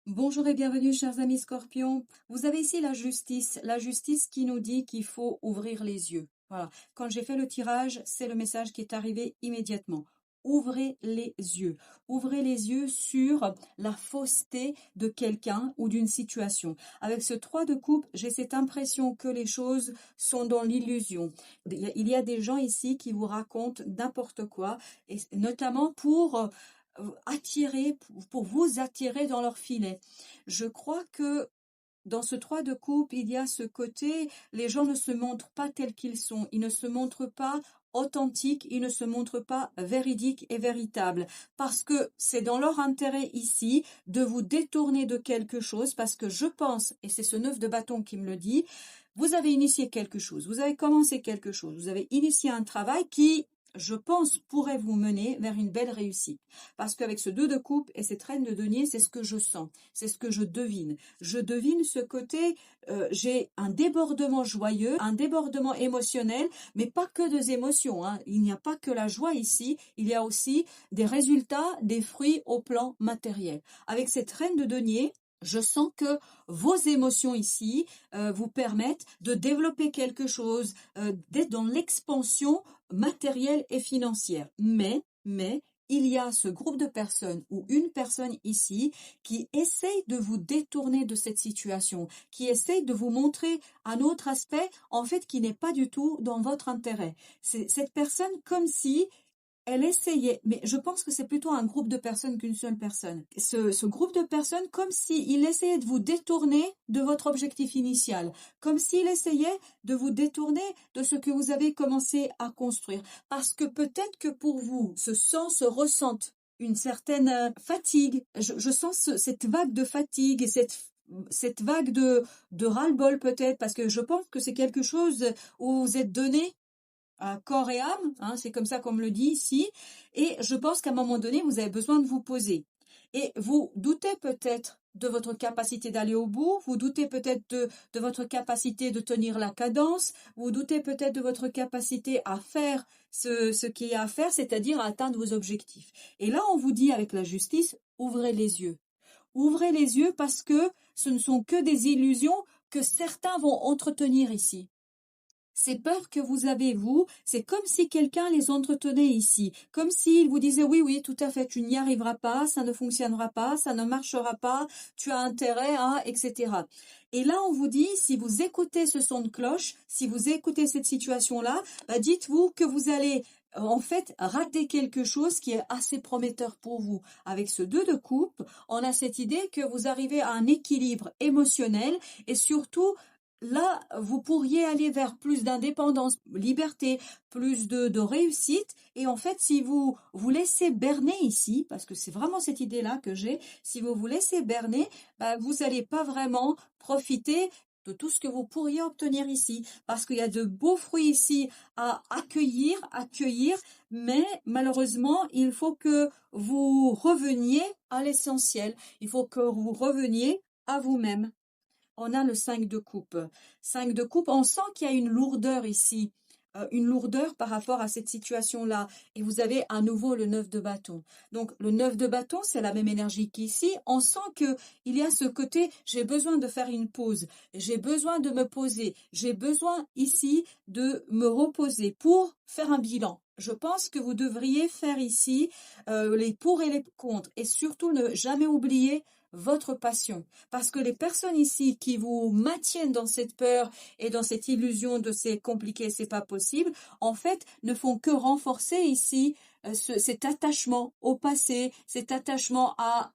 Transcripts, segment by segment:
Bonjour et bienvenue, chers amis Scorpions. Vous avez ici la justice qui nous dit qu'il faut ouvrir les yeux. Voilà. Quand j'ai fait le tirage, c'est le message qui est arrivé immédiatement. Ouvrez les yeux. Ouvrez les yeux sur la fausseté de quelqu'un ou d'une situation. Avec ce 3 de coupe, j'ai cette impression que les choses sont dans l'illusion. Il y a des gens ici qui vous racontent n'importe quoi, et notamment pour vous attirer dans leur filet. Je crois que dans ce 3 de coupe, il y a ce côté, les gens ne se montrent pas tels qu'ils sont, ils ne se montrent pas authentiques, ils ne se montrent pas véridiques et véritables, parce que c'est dans leur intérêt ici de vous détourner de quelque chose, parce que je pense, et c'est ce 9 de bâton qui me le dit, vous avez initié quelque chose, vous avez commencé quelque chose, vous avez initié un travail qui, je pense, pourrait vous mener vers une belle réussite. Parce qu'avec ce 2 de coupe et cette reine de denier, c'est ce que je sens, c'est ce que je devine. Je devine ce côté, j'ai un débordement joyeux, un débordement émotionnel, mais pas que des émotions, hein. Il n'y a pas que la joie ici, il y a aussi des résultats, des fruits au plan matériel. Avec cette reine de denier, je sens que vos émotions ici vous permettent de développer quelque chose, d'être dans l'expansion matérielle et financière. Mais, il y a ce groupe de personnes ou une personne ici qui essaye de vous détourner de cette situation, qui essaye de vous montrer un autre aspect, en fait, qui n'est pas du tout dans votre intérêt. C'est cette personne comme si elle essayait, mais je pense que c'est plutôt un groupe de personnes qu'une seule personne. Ce groupe de personnes, comme s'il essayait de vous détourner de votre objectif initial, comme s'il essayait de vous détourner de ce que vous avez commencé à construire. Parce que peut-être que pour vous, se ressente une certaine fatigue. Je sens cette vague de fatigue et cette vague de ras-le-bol peut-être, parce que je pense que c'est quelque chose où vous êtes donné à corps et âme, hein, c'est comme ça qu'on me le dit ici, et je pense qu'à un moment donné, vous avez besoin de vous poser. Et vous doutez peut-être de votre capacité d'aller au bout, vous doutez peut-être de votre capacité de tenir la cadence, vous doutez peut-être de votre capacité à faire ce qu'il y a à faire, c'est-à-dire à atteindre vos objectifs. Et là, on vous dit avec la justice, ouvrez les yeux. Ouvrez les yeux parce que ce ne sont que des illusions que certains vont entretenir ici. Ces peurs que vous avez, vous, c'est comme si quelqu'un les entretenait ici, comme s'il vous disait oui, oui, tout à fait, tu n'y arriveras pas, ça ne fonctionnera pas, ça ne marchera pas, tu as intérêt à, etc. Et là, on vous dit, si vous écoutez ce son de cloche, si vous écoutez cette situation-là, dites-vous que vous allez en fait rater quelque chose qui est assez prometteur pour vous. Avec ce 2 de coupe, on a cette idée que vous arrivez à un équilibre émotionnel et surtout là, vous pourriez aller vers plus d'indépendance, liberté, plus de réussite. Et en fait, si vous vous laissez berner ici, parce que c'est vraiment cette idée-là que j'ai, si vous vous laissez berner, vous n'allez pas vraiment profiter de tout ce que vous pourriez obtenir ici. Parce qu'il y a de beaux fruits ici à accueillir, mais malheureusement, il faut que vous reveniez à l'essentiel. Il faut que vous reveniez à vous-même. On a le 5 de coupe. 5 de coupe, on sent qu'il y a une lourdeur ici, une lourdeur par rapport à cette situation-là. Et vous avez à nouveau le 9 de bâton. Donc le 9 de bâton, c'est la même énergie qu'ici. On sent qu'il y a ce côté, j'ai besoin de faire une pause, j'ai besoin de me poser, j'ai besoin ici de me reposer pour faire un bilan. Je pense que vous devriez faire ici les pour et les contre. Et surtout, ne jamais oublier votre passion. Parce que les personnes ici qui vous maintiennent dans cette peur et dans cette illusion de c'est compliqué, c'est pas possible, en fait, ne font que renforcer ici cet attachement au passé, cet attachement à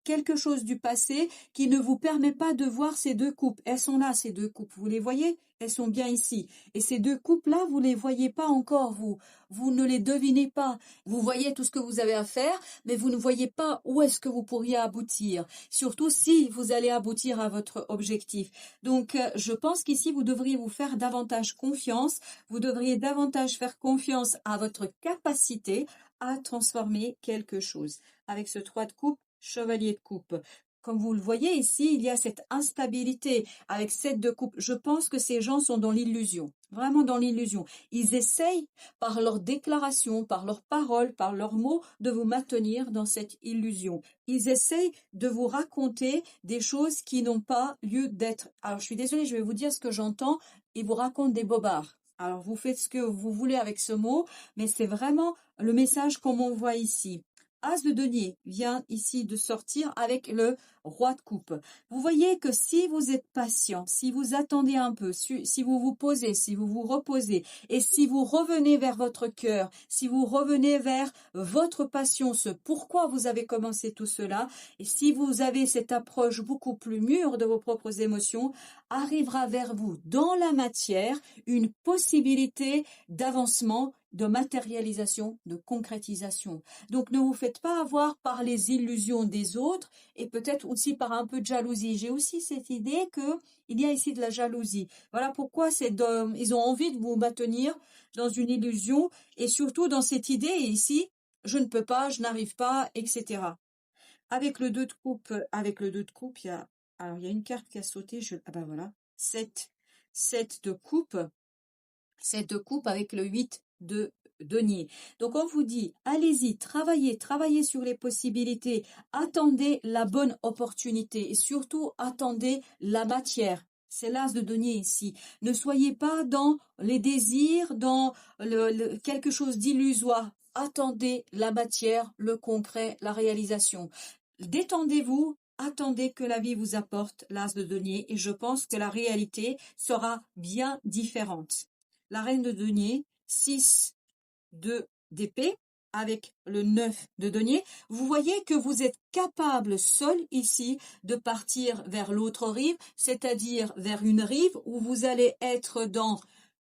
quelque chose du passé qui ne vous permet pas de voir ces 2 coupes. Elles sont là, ces 2 coupes. Vous les voyez? Elles sont bien ici. Et ces 2 coupes-là, vous les voyez pas encore, vous. Vous ne les devinez pas. Vous voyez tout ce que vous avez à faire, mais vous ne voyez pas où est-ce que vous pourriez aboutir. Surtout si vous allez aboutir à votre objectif. Donc, je pense qu'ici, vous devriez vous faire davantage confiance. Vous devriez davantage faire confiance à votre capacité à transformer quelque chose. Avec ce 3 de coupe, chevalier de coupe. Comme vous le voyez ici, il y a cette instabilité avec 7 de coupe. Je pense que ces gens sont dans l'illusion. Vraiment dans l'illusion. Ils essayent, par leurs déclarations, par leurs paroles, par leurs mots, de vous maintenir dans cette illusion. Ils essayent de vous raconter des choses qui n'ont pas lieu d'être. Alors, je suis désolée, je vais vous dire ce que j'entends. Ils vous racontent des bobards. Alors, vous faites ce que vous voulez avec ce mot, mais c'est vraiment le message qu'on m'envoie ici. As de denier vient ici de sortir avec le roi de coupe. Vous voyez que si vous êtes patient, si vous attendez un peu, si vous vous posez, si vous vous reposez, et si vous revenez vers votre cœur, si vous revenez vers votre passion, ce pourquoi vous avez commencé tout cela, et si vous avez cette approche beaucoup plus mûre de vos propres émotions, arrivera vers vous dans la matière une possibilité d'avancement, de matérialisation, de concrétisation. Donc ne vous faites pas avoir par les illusions des autres et peut-être aussi par un peu de jalousie. J'ai aussi cette idée que il y a ici de la jalousie. Voilà pourquoi ils ont envie de vous maintenir dans une illusion et surtout dans cette idée ici, je ne peux pas, je n'arrive pas, etc. Avec le 2 de coupe, il y a une carte qui a sauté, ah ben voilà, 7 de coupe, 7 de coupe avec le 8 de denier. Donc on vous dit, allez-y, travaillez sur les possibilités, attendez la bonne opportunité et surtout attendez la matière. C'est l'as de denier ici. Ne soyez pas dans les désirs, dans quelque chose d'illusoire. Attendez la matière, le concret, la réalisation. Détendez-vous, attendez que la vie vous apporte l'as de denier et je pense que la réalité sera bien différente. La reine de denier, 6 d'épée avec le 9 de denier. Vous voyez que vous êtes capable seul ici de partir vers l'autre rive, c'est-à-dire vers une rive où vous allez être dans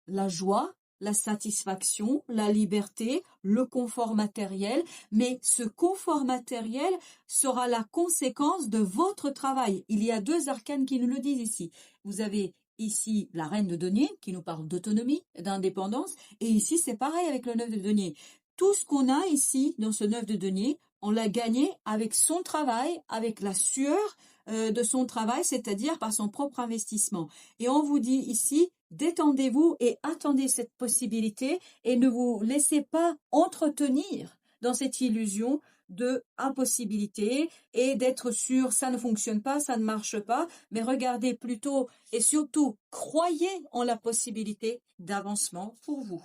la joie, la satisfaction, la liberté, le confort matériel, mais ce confort matériel sera la conséquence de votre travail. Il y a 2 arcanes qui nous le disent ici. Vous avez ici la reine de denier qui nous parle d'autonomie, d'indépendance, et ici c'est pareil avec le 9 de denier. Tout ce qu'on a ici dans ce 9 de denier, on l'a gagné avec son travail, avec la sueur de son travail, c'est-à-dire par son propre investissement. Et on vous dit ici, détendez-vous et attendez cette possibilité et ne vous laissez pas entretenir dans cette illusion de impossibilité et d'être sûr ça ne fonctionne pas, ça ne marche pas, mais regardez plutôt et surtout croyez en la possibilité d'avancement pour vous.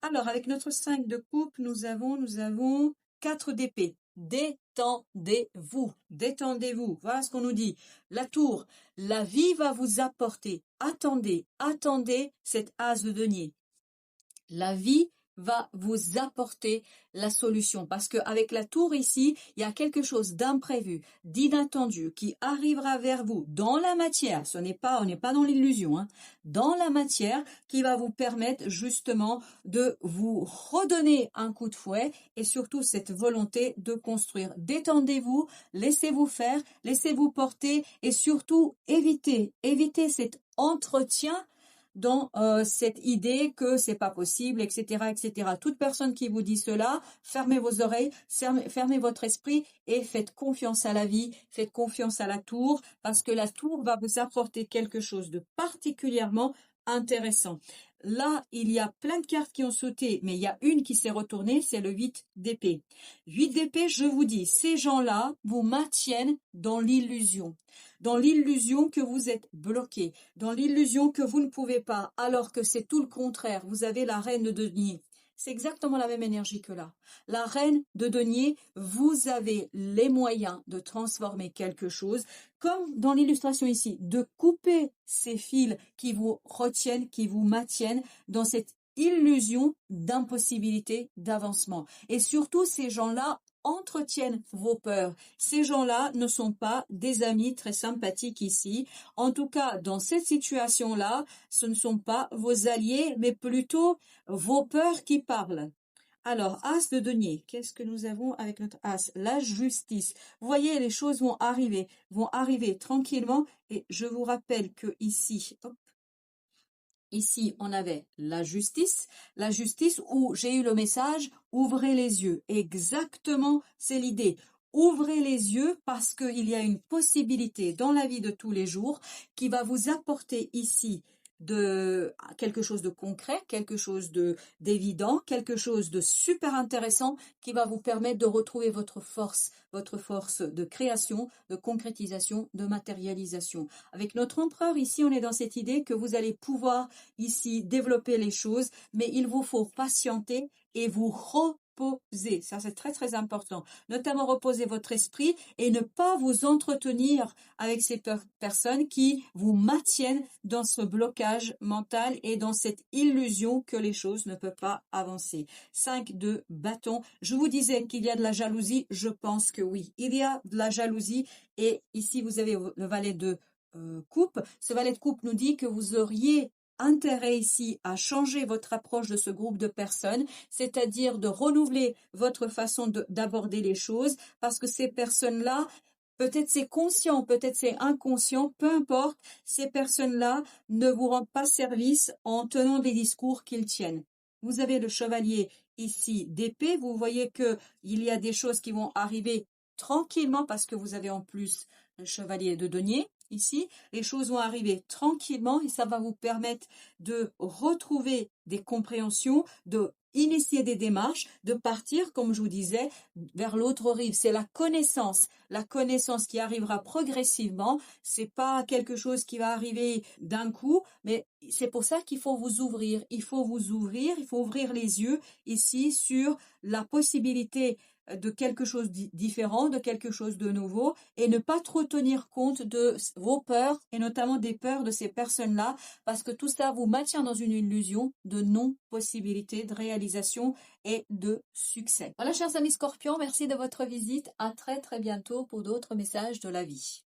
Alors avec notre 5 de coupe, nous avons 4 d'épée. Détendez-vous, détendez-vous. Voilà ce qu'on nous dit. La tour, la vie va vous apporter. Attendez cette as de denier. La vie va vous apporter la solution parce qu'avec la tour ici, il y a quelque chose d'imprévu, d'inattendu qui arrivera vers vous dans la matière. On n'est pas dans l'illusion, hein, dans la matière qui va vous permettre justement de vous redonner un coup de fouet et surtout cette volonté de construire. Détendez-vous, laissez-vous faire, laissez-vous porter et surtout évitez cet entretien dans cette idée que c'est pas possible, etc., etc. Toute personne qui vous dit cela, fermez vos oreilles, fermez votre esprit et faites confiance à la vie, faites confiance à la tour, parce que la tour va vous apporter quelque chose de particulièrement intéressant. Là, il y a plein de cartes qui ont sauté, mais il y a une qui s'est retournée, c'est le 8 d'épée. 8 d'épée, je vous dis, ces gens-là vous maintiennent dans l'illusion que vous êtes bloqué, dans l'illusion que vous ne pouvez pas, alors que c'est tout le contraire. Vous avez la reine de denier. C'est exactement la même énergie que là. La reine de denier, vous avez les moyens de transformer quelque chose, comme dans l'illustration ici, de couper ces fils qui vous retiennent, qui vous maintiennent dans cette illusion d'impossibilité d'avancement. Et surtout, ces gens-là entretiennent vos peurs. Ces gens-là ne sont pas des amis très sympathiques ici. En tout cas, dans cette situation-là, ce ne sont pas vos alliés, mais plutôt vos peurs qui parlent. Alors, as de denier, qu'est-ce que nous avons avec notre as? La justice. Vous voyez, les choses vont arriver tranquillement. Et je vous rappelle que ici, ici, on avait la justice où j'ai eu le message « Ouvrez les yeux ». Exactement, c'est l'idée. Ouvrez les yeux parce qu'il y a une possibilité dans la vie de tous les jours qui va vous apporter ici de quelque chose de concret, quelque chose d'évident, quelque chose de super intéressant qui va vous permettre de retrouver votre force de création, de concrétisation, de matérialisation. Avec notre empereur ici, on est dans cette idée que vous allez pouvoir ici développer les choses, mais il vous faut patienter et vous reposer. Ça, c'est très, très important. Notamment reposer votre esprit et ne pas vous entretenir avec ces personnes qui vous maintiennent dans ce blocage mental et dans cette illusion que les choses ne peuvent pas avancer. 5 de bâton. Je vous disais qu'il y a de la jalousie. Je pense que oui. Il y a de la jalousie. Et ici, vous avez le valet de coupe. Ce valet de coupe nous dit que vous auriez intérêt ici à changer votre approche de ce groupe de personnes, c'est-à-dire de renouveler votre façon d'aborder les choses, parce que ces personnes-là, peut-être c'est conscient, peut-être c'est inconscient, peu importe, ces personnes-là ne vous rendent pas service en tenant des discours qu'ils tiennent. Vous avez le chevalier ici d'épée, vous voyez que il y a des choses qui vont arriver tranquillement parce que vous avez en plus le chevalier de denier. Ici, les choses vont arriver tranquillement et ça va vous permettre de retrouver des compréhensions, de initier des démarches, de partir, comme je vous disais, vers l'autre rive. C'est la connaissance qui arrivera progressivement. C'est pas quelque chose qui va arriver d'un coup, mais c'est pour ça qu'il faut vous ouvrir. Il faut vous ouvrir, il faut ouvrir les yeux ici sur la possibilité de quelque chose de différent, de quelque chose de nouveau, et ne pas trop tenir compte de vos peurs, et notamment des peurs de ces personnes-là, parce que tout ça vous maintient dans une illusion de non-possibilité de réalisation et de succès. Voilà, chers amis Scorpions, merci de votre visite. À très très bientôt pour d'autres messages de la vie.